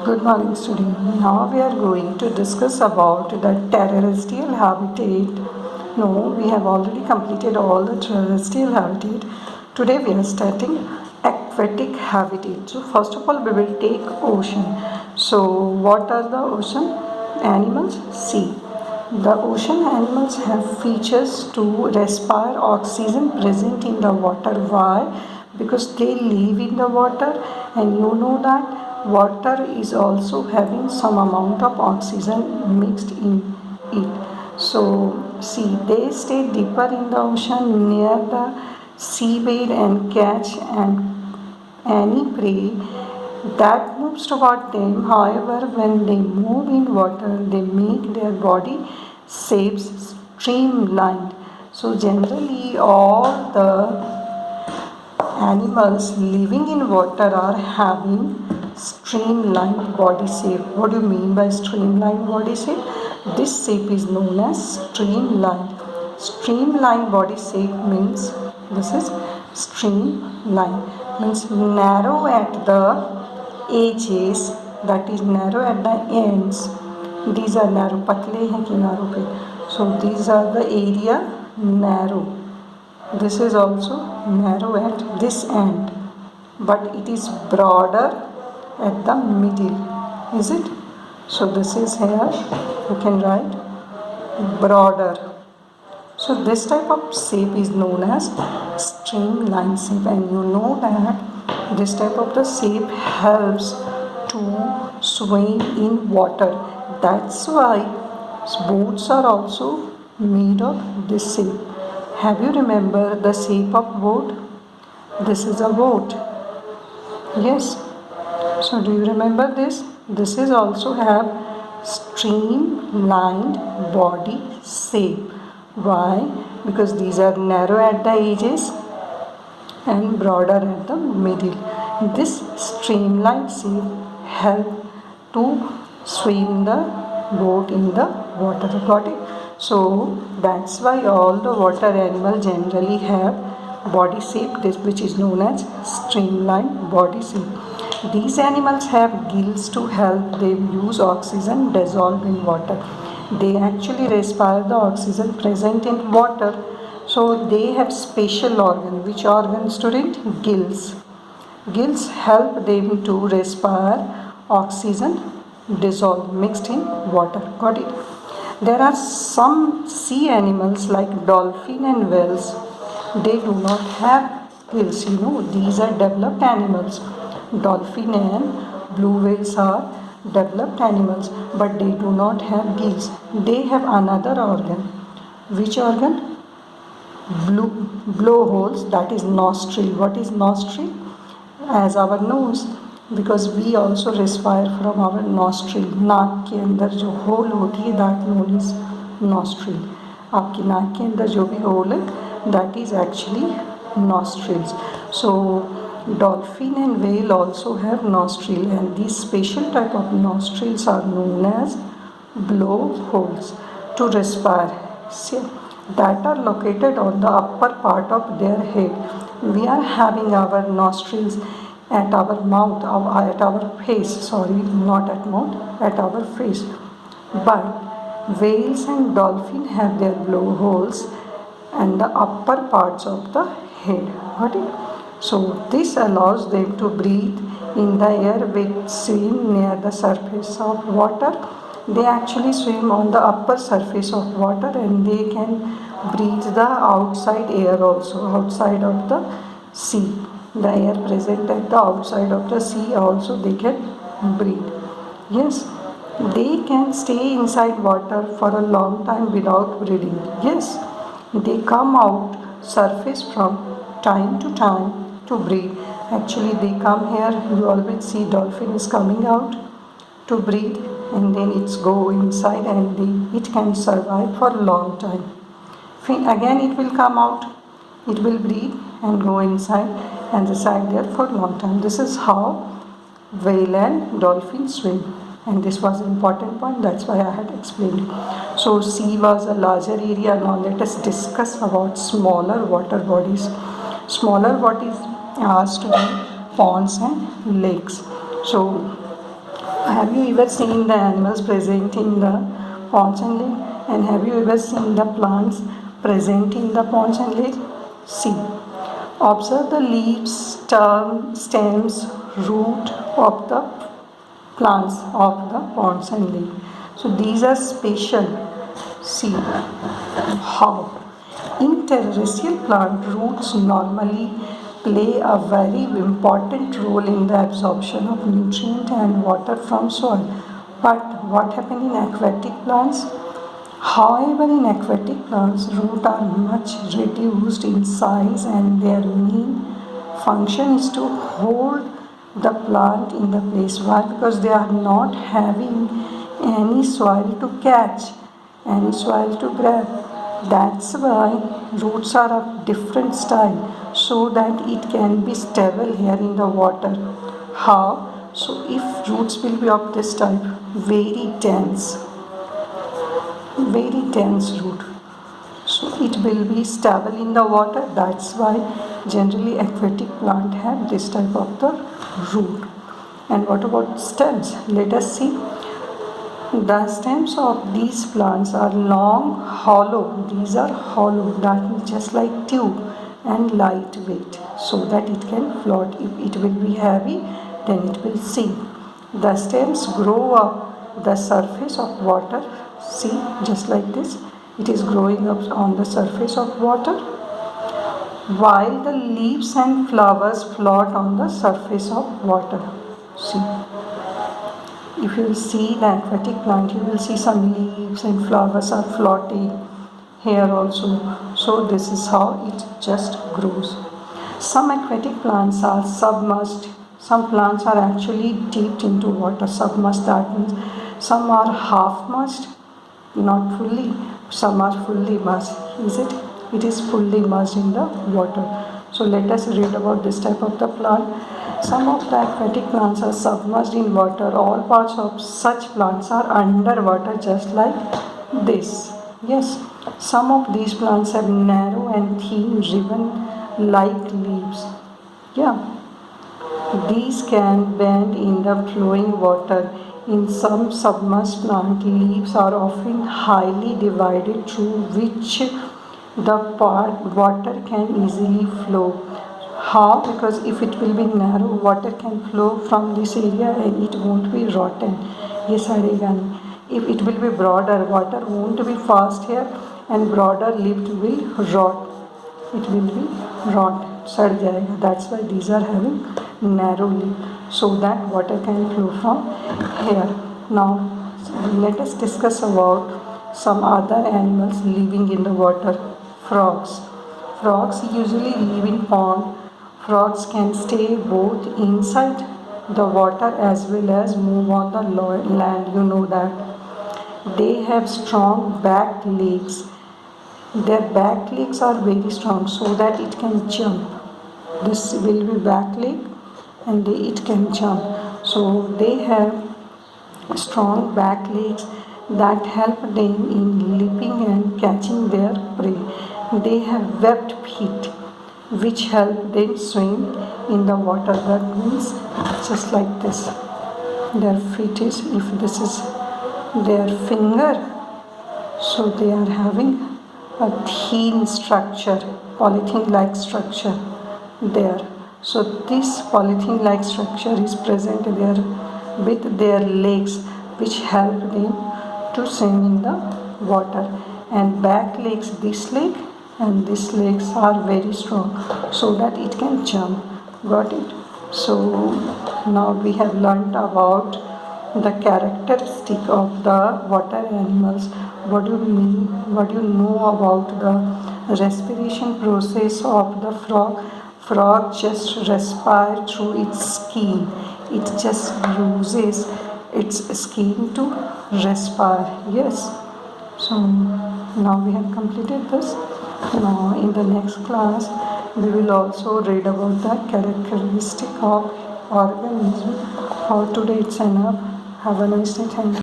Good morning, student. Now we are going to discuss about the terrestrial habitat. No, we have already completed all the terrestrial habitat. Today we are starting aquatic habitat. So first of all we will take ocean. So what are the ocean animals? Sea. The ocean animals have features to respire oxygen present in the water. Why? Because they live in the water, and you know that water is also having some amount of oxygen mixed in it. So see, they stay deeper in the ocean near the seabed and catch and any prey that moves toward them. However, when they move in water, they make their body shapes streamlined. So generally, all the animals living in water are having streamlined body shape. What do you mean by streamlined body shape? This shape is known as streamlined. Streamlined body shape means this is streamline means narrow at the edges, that is narrow at the ends. These are narrow, पतले हैं किनारों पे. So these are the area narrow. This is also narrow at this end, but it is broader at the middle. Is it? So this is here. You can write broader. So this type of shape is known as streamline shape, and you know that this type of the shape helps to swim in water. That's why boats are also made of this shape. Have you remember the shape of boat? This is a boat. Yes. So do you remember this? This is also have streamlined body shape. Why? Because these are narrow at the edges and broader at the middle. This streamlined shape help to swim the boat in the water. Got it? So that's why all the water animals generally have body shape which is known as streamlined body shape. These animals have gills to help them use oxygen dissolved in water. They actually respire the oxygen present in water. So they have special organ. Which organ, student? Gills. Gills help them to respire oxygen dissolved mixed in water. Got it? There are some sea animals like dolphin and whales. They do not have gills. You know, these are developed animals. Dolphin and blue whales are developed animals, but they do not have gills. They have another organ. Which organ? Blowholes, that is nostril. What is nostril? As our nose, because we also respire from our nostril. नाक के अंदर जो whole होती है that known is nostril. आपकी नाक के अंदर जो भी होल है that is actually nostrils. So dolphin and whale also have nostril, and these special type of nostrils are known as blowholes to respire. See, that are located on the upper part of their head. We are having our nostrils at our mouth, at our face, sorry, not at mouth, at our face. But whales and dolphin have their blowholes and the upper parts of the head. Got it? So this allows them to breathe in the air which swim near the surface of water. They actually swim on the upper surface of water, and they can breathe the outside air also, outside of the sea. The air present at the outside of the sea also they can breathe. Yes, they can stay inside water for a long time without breathing. Yes, they come out surface from time to time to breathe. Actually they come here, you always see dolphin is coming out to breathe, and then it's go inside, and it can survive for a long time. Again it will come out, it will breathe and go inside and reside there for a long time. This is how whale and dolphin swim, and this was an important point, that's why I had explained it. So sea was a larger area. Now let us discuss about smaller water bodies. Smaller bodies are to be ponds and lakes. So Have you ever seen the animals present in the ponds and lake? And have you ever seen the plants present in the ponds and lake? See. Observe the leaves, stems, root of the plants of the ponds and lake. So these are special. See how in terrestrial plant roots normally play a very important role in the absorption of nutrient and water from soil. But what happens in aquatic plants? However, in aquatic plants, roots are much reduced in size and their main function is to hold the plant in the place. Why? Because they are not having any soil to catch, any soil to grab. That's why roots are of different style so that it can be stable here in the water. How? So if roots will be of this type, very dense root, so it will be stable in the water. That's why generally aquatic plant have this type of the root. And what about stems? Let us see. The stems of these plants are long, hollow. These are hollow, that means just like tube, and lightweight, so that it can float. If it will be heavy, then it will sink. The stems grow up the surface of water. See, just like this, it is growing up on the surface of water, while the leaves and flowers float on the surface of water. See, if you will see the aquatic plant, you will see some leaves and flowers are floating here also. So this is how it just grows. Some aquatic plants are submerged. Some plants are actually dipped into water. Submerged, that means some are half merged, not fully. Some are fully merged. Is it? It is fully merged in the water. So let us read about this type of the plant. Some of the aquatic plants are submerged in water. All parts of such plants are underwater, just like this. Yes, some of these plants have narrow and thin ribbon-like leaves. Yeah, these can bend in the flowing water. In some submerged plant, leaves are often highly divided through which the water can easily flow. How? Because if it will be narrow, water can flow from this area and it won't be rotten. Yes, Aregani. If it will be broader, water won't be fast here and broader leaf will rot. It will be rot, सड़ जाएगा. That's why these are having narrow leaf, so that water can flow from here. Now let us discuss about some other animals living in the water. Frogs. Frogs usually live in pond. Frogs can stay both inside the water as well as move on the land. You know that. They have strong back legs. Their back legs are very strong so that it can jump. This will be back leg and it can jump. So they have strong back legs that help them in leaping and catching their prey. They have webbed feet which help them swim in the water. That means just like this. Their feet is, if this is their finger, so they are having a thin structure, polythene like structure there. So this polythene like structure is present there with their legs which help them to swim in the water. And back legs, this leg and this legs are very strong so that it can jump. Got it? So now we have learnt about the characteristic of the water animals. What do you mean? What do you know about the respiration process of the frog? Frog just respire through its skin. It just uses its skin to respire. Yes. So now we have completed this. Now in the next class we will also read about the characteristic of organism. For today it's enough. Have a nice day. Thank you.